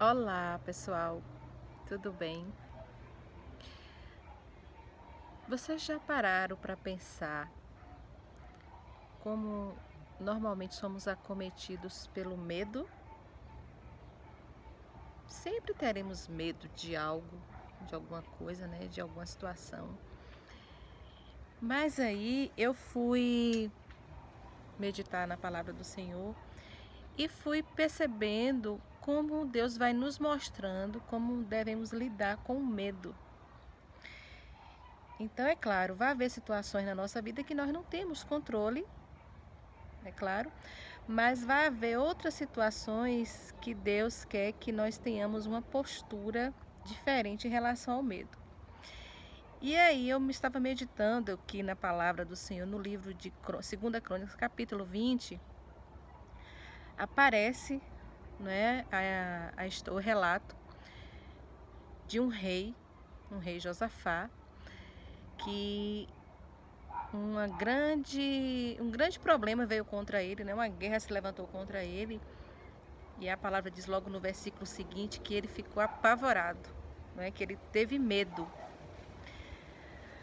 Olá, pessoal, tudo bem? Vocês já pararam para pensar como normalmente somos acometidos pelo medo? Sempre teremos medo de algo, de alguma coisa, né? De alguma situação. Mas aí eu fui meditar na palavra do Senhor e fui percebendo como Deus vai nos mostrando como devemos lidar com o medo. Então, é claro, vai haver situações na nossa vida que nós não temos controle, é claro, mas vai haver outras situações que Deus quer que nós tenhamos uma postura diferente em relação ao medo. E aí eu me estava meditando aqui na palavra do Senhor, no livro de 2 Crônicas, capítulo 20, aparece, né, o relato de um rei Josafá, que um grande problema veio contra ele, né? Uma guerra se levantou contra ele. E a palavra diz logo no versículo seguinte que ele ficou apavorado, né? Que ele teve medo.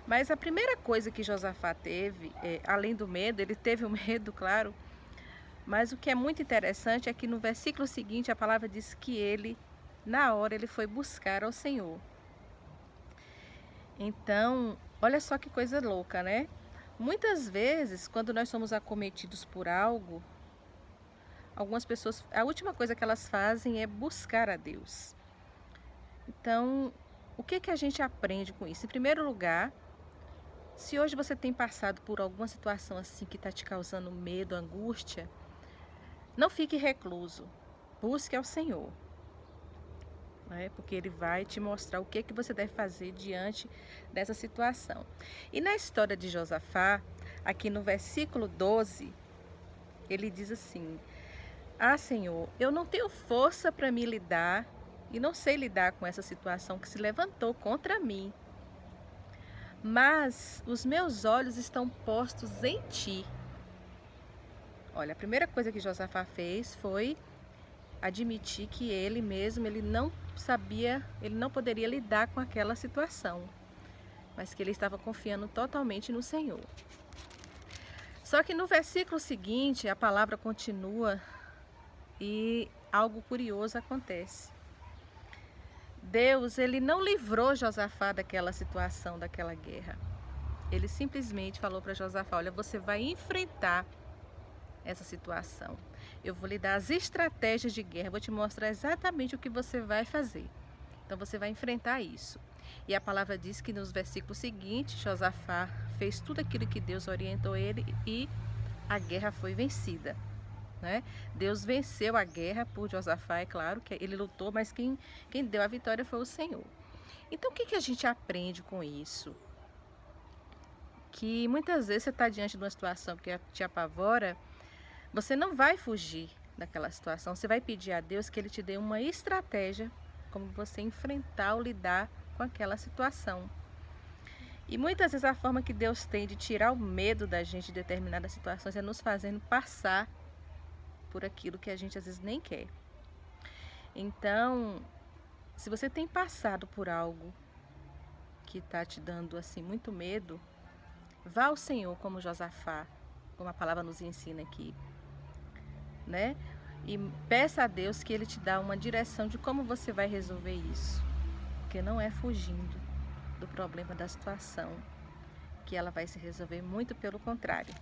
Mas a primeira coisa que Josafá teve, além do medo, ele teve o medo, claro. Mas o que é muito interessante é que no versículo seguinte a palavra diz que ele, na hora, ele foi buscar ao Senhor. Então, olha só que coisa louca, né? Muitas vezes, quando nós somos acometidos por algo, algumas pessoas, a última coisa que elas fazem é buscar a Deus. Então, o que a gente aprende com isso? Em primeiro lugar, se hoje você tem passado por alguma situação assim que está te causando medo, angústia, não fique recluso, busque ao Senhor, né? Porque Ele vai te mostrar o que você deve fazer diante dessa situação. E na história de Josafá, aqui no versículo 12, ele diz assim: Ah, Senhor, eu não tenho força para me lidar e não sei lidar com essa situação que se levantou contra mim. Mas os meus olhos estão postos em Ti. Olha, a primeira coisa que Josafá fez foi admitir que ele mesmo, ele não sabia, ele não poderia lidar com aquela situação, mas que ele estava confiando totalmente no Senhor. Só que no versículo seguinte, a palavra continua e algo curioso acontece. Deus, ele não livrou Josafá daquela situação, daquela guerra. Ele simplesmente falou para Josafá: olha, você vai enfrentar essa situação. Eu vou lhe dar as estratégias de guerra, vou te mostrar exatamente o que você vai fazer. Então você vai enfrentar isso. E a palavra diz que nos versículos seguintes, Josafá fez tudo aquilo que Deus orientou ele e a guerra foi vencida, né? Deus venceu a guerra por Josafá, é claro que ele lutou, mas quem deu a vitória foi o Senhor. Então o que a gente aprende com isso? Que muitas vezes você está diante de uma situação que te apavora, você não vai fugir daquela situação, você vai pedir a Deus que Ele te dê uma estratégia como você enfrentar ou lidar com aquela situação. E muitas vezes a forma que Deus tem de tirar o medo da gente de determinadas situações é nos fazendo passar por aquilo que a gente às vezes nem quer. Então, se você tem passado por algo que está te dando assim muito medo, vá ao Senhor como Josafá, como a palavra nos ensina aqui, né? E peça a Deus que Ele te dá uma direção de como você vai resolver isso, porque não é fugindo do problema, da situação, que ela vai se resolver, muito pelo contrário.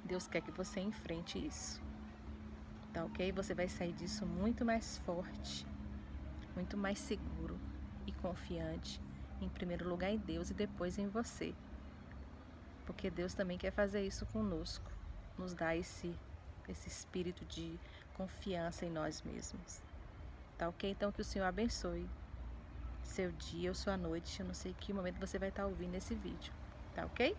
Deus quer que você enfrente isso, tá ok? Você vai sair disso muito mais forte, muito mais seguro e confiante, em primeiro lugar em Deus e depois em você, porque Deus também quer fazer isso conosco, nos dá esse espírito de confiança em nós mesmos, tá ok? Então que o Senhor abençoe seu dia ou sua noite, eu não sei que momento você vai estar ouvindo esse vídeo, tá ok?